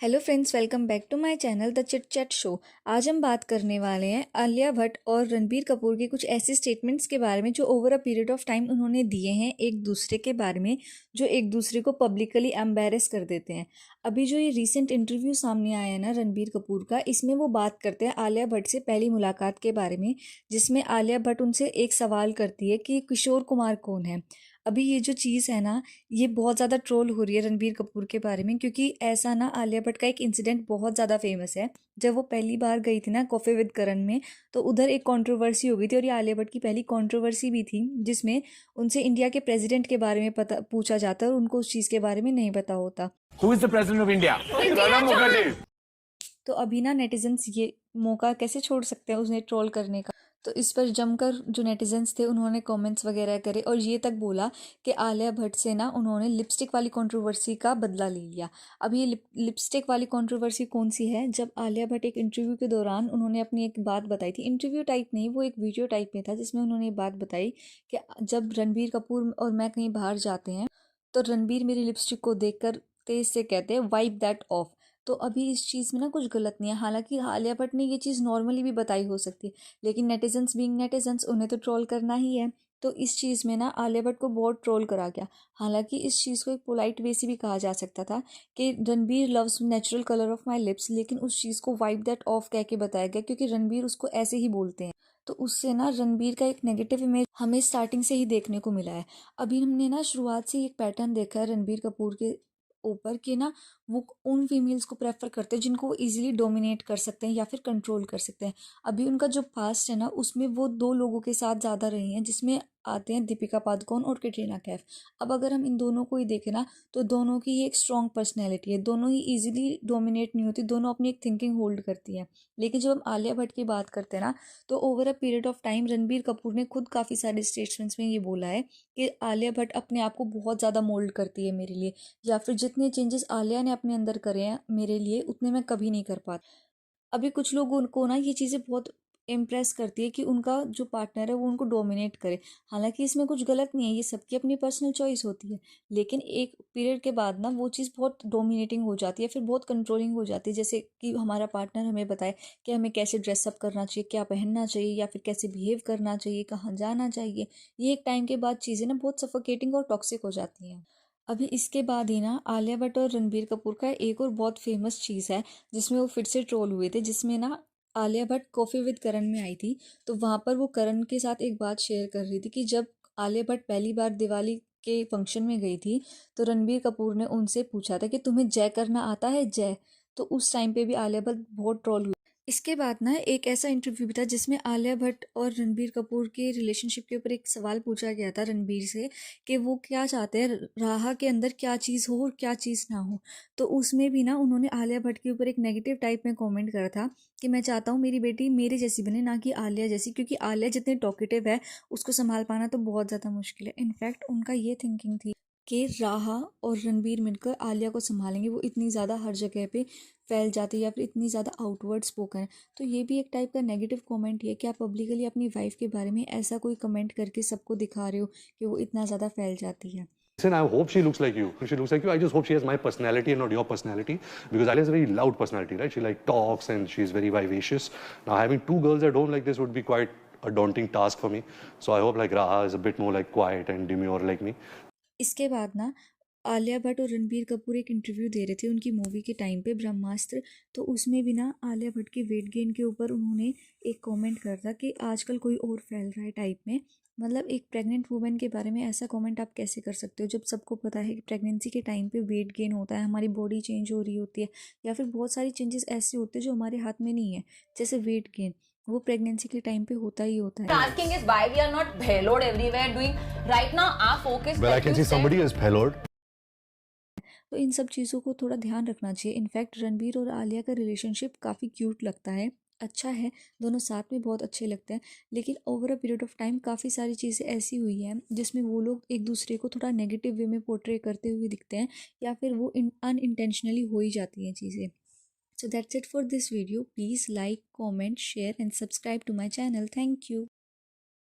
Hello friends, welcome back to my channel the chit chat show. आज हम बात करने वाले हैं आलिया भट्ट और रणबीर कपूर के कुछ ऐसे स्टेटमेंट्स के बारे में जो over a period of time उन्होंने दिए हैं एक दूसरे के बारे में, जो एक दूसरे को पब्लिकली एम्बेरस कर देते हैं। अभी जो ये रीसेंट इंटरव्यू सामने आया है ना रणबीर कपूर का, इसमें वो बात करते हैं आलिया भट्ट से पहली मुलाकात के बारे में, जिसमें आलिया भट्ट उनसे एक सवाल करती है कि किशोर कुमार कौन है। अभी ये जो चीज़ है ना, ये बहुत ज़्यादा ट्रोल हो रही है रणबीर कपूर के बारे में, क्योंकि ऐसा ना आलिया भट्ट का एक इंसिडेंट बहुत ज़्यादा फेमस है। जब वो पहली बार गई थी ना कॉफ़ी विद करण में, तो उधर एक कंट्रोवर्सी हो गई थी, और ये आलिया भट्ट की पहली कंट्रोवर्सी भी थी, जिसमें उनसे इंडिया के प्रेसिडेंट के बारे में पता पूछा जाता है और उनको उस चीज़ के बारे में नहीं पता होता। Who is the president of India? Pranab Mukherjee. तो अभी ना नेटिजन्स ये मौका कैसे छोड़ सकते हैं उन्हें ट्रोल करने का। तो इस पर जमकर जो नेटिजन्स थे उन्होंने कमेंट्स वगैरह करे और ये तक बोला कि आलिया भट्ट से ना उन्होंने लिपस्टिक वाली कंट्रोवर्सी का बदला ले लिया। अब ये लिपस्टिक वाली कंट्रोवर्सी कौन सी है? जब आलिया भट्ट एक इंटरव्यू के दौरान उन्होंने अपनी एक बात बताई थी, इंटरव्यू टाइप नहीं, वो एक वीडियो टाइप में था, जिसमें उन्होंने ये बात बताई कि जब रणबीर कपूर और मैं कहीं बाहर जाते हैं तो रणबीर मेरी लिपस्टिक को देखकर तेज से कहते हैं वाइप दैट ऑफ। तो अभी इस चीज़ में ना कुछ गलत नहीं है, हालांकि आलिया भट्ट ने ये चीज़ नॉर्मली भी बताई हो सकती है, लेकिन नेटिजन्स बीइंग नेटिजन्स उन्हें तो ट्रोल करना ही है। तो इस चीज़ में ना आलिया भट्ट को बहुत ट्रोल करा गया। हालांकि इस चीज़ को एक पोलाइट वे से भी कहा जा सकता था कि Ranbir loves natural colour of my lips, लेकिन उस चीज़ को वाइप दैट ऑफ कह के बताया गया, क्योंकि रणबीर उसको ऐसे ही बोलते हैं। तो उससे ना रणबीर का एक नेगेटिव इमेज हमें स्टार्टिंग से ही देखने को मिला है। अभी हमने ना शुरुआत से एक पैटर्न देखा है रणबीर कपूर के ऊपर कि ना वो उन फीमेल्स को प्रेफर करते हैं जिनको वो इजीली डोमिनेट कर सकते हैं या फिर कंट्रोल कर सकते हैं। अभी उनका जो पास्ट है ना, उसमें वो दो लोगों के साथ ज़्यादा रही हैं, जिसमें आते हैं दीपिका पादुकोण और कैटरीना कैफ। अब अगर हम इन दोनों को ही देखें ना, तो दोनों की एक स्ट्रॉन्ग पर्सनैलिटी है, दोनों ही ईजिली डोमिनेट नहीं होती, दोनों अपनी एक थिंकिंग होल्ड करती है। लेकिन जब हम आलिया भट्ट की बात करते हैं ना, तो over a period of time Ranbir Kapoor ने खुद काफ़ी सारे स्टेटमेंट्स में ये बोला है कि आलिया भट्ट अपने आप को बहुत ज़्यादा मोल्ड करती है मेरे लिए, या फिर जितने चेंजेस आलिया ने अपने अंदर करे हैं मेरे लिए उतने मैं कभी नहीं कर पाती। अभी कुछ लोगों को ना ये चीज़ें बहुत इम्प्रेस करती है कि उनका जो पार्टनर है वो उनको डोमिनेट करे। हालांकि इसमें कुछ गलत नहीं है, ये सबकी अपनी पर्सनल चॉइस होती है, लेकिन एक पीरियड के बाद ना वो चीज़ बहुत डोमिनेटिंग हो जाती है, फिर बहुत कंट्रोलिंग हो जाती है। जैसे कि हमारा पार्टनर हमें बताए कि हमें कैसे ड्रेसअप करना चाहिए, क्या पहनना चाहिए, या फिर कैसे बिहेव करना चाहिए, कहाँ जाना चाहिए। ये एक टाइम के बाद चीज़ें ना बहुत सफोकेटिंग और टॉक्सिक हो जाती हैं। अभी इसके बाद ही ना आलिया भट्ट और रणबीर कपूर का एक और बहुत फेमस चीज़ है, जिसमें वो फिर से ट्रोल हुए थे, जिसमें ना आलिया भट्ट कॉफ़ी विद करण में आई थी। तो वहाँ पर वो करण के साथ एक बात शेयर कर रही थी कि जब आलिया भट्ट पहली बार दिवाली के फंक्शन में गई थी, तो रणबीर कपूर ने उनसे पूछा था कि तुम्हें जय करना आता है, जय। तो उस टाइम पे भी आलिया भट्ट बहुत ट्रोल हुई। इसके बाद ना एक ऐसा इंटरव्यू भी था जिसमें आलिया भट्ट और रणबीर कपूर के रिलेशनशिप के ऊपर एक सवाल पूछा गया था रणबीर से कि वो क्या चाहते हैं, राहा के अंदर क्या चीज़ हो और क्या चीज़ ना हो। तो उसमें भी ना उन्होंने आलिया भट्ट के ऊपर एक नेगेटिव टाइप में कमेंट करा था कि मैं चाहता हूँ मेरी बेटी मेरे जैसी बने, ना कि आलिया जैसी, क्योंकि आलिया जितनी टॉकेटिव है उसको संभाल पाना तो बहुत ज़्यादा मुश्किल है। इनफैक्ट उनका ये थिंकिंग थी कि राहा और रणबीर मिलकर आलिया को संभालेंगे, वो इतनी ज़्यादा हर जगह पे फैल जाती है या फिर इतनी ज़्यादा आउटवर्ड स्पोकन है। तो ये भी एक टाइप का नेगेटिव कमेंट ही है कि आप पब्लिकली अपनी वाइफ के बारे में ऐसा कोई कमेंट करके सबको दिखा रहे हो कि वो इतना ज़्यादा फैल जाती है। Listen, I hope she looks like you. If she looks like you, I just hope she has my personality and not your personality. Because Alia has a very loud personality, right? She like talks and she's very vivacious. Now, having two girls at home like this would be quite a daunting task for me. So I hope like Raha is a bit more like quiet and demure like me. इसके बाद ना आलिया भट्ट और रणबीर कपूर एक interview दे रहे थे उनकी movie के time पे ब्रह्मास्त्र। तो उसमें भी ना आलिया भट्ट के वेट गेन के ऊपर उन्होंने एक कमेंट करा था कि आजकल कोई और फैल रहा है टाइप में। मतलब एक प्रेग्नेंट वुमेन के बारे में ऐसा कमेंट आप कैसे कर सकते हो, जब सबको पता है कि प्रेगनेंसी के टाइम पे वेट गेन होता है, हमारी बॉडी चेंज हो रही होती है, या फिर बहुत सारी चेंजेस ऐसे होते हैं जो हमारे हाथ में नहीं है, जैसे वेट गेन, वो प्रेगनेंसी के टाइम पे होता ही होता है। Asking is why we are not payload everywhere doing right now our focus. Well, I can see somebody is payload. तो इन सब चीज़ों को थोड़ा ध्यान रखना चाहिए। इनफैक्ट रणबीर और आलिया का रिलेशनशिप काफ़ी क्यूट लगता है, अच्छा है, दोनों साथ में बहुत अच्छे लगते हैं। लेकिन over a period of time काफ़ी सारी चीज़ें ऐसी हुई हैं जिसमें वो लोग एक दूसरे को थोड़ा नेगेटिव वे में पोर्ट्रे करते हुए दिखते हैं, या फिर वो अनइंटेंशनली हो ही जाती हैं चीज़ें। So that's it for this video. Please like, comment, share and subscribe to my channel. Thank you.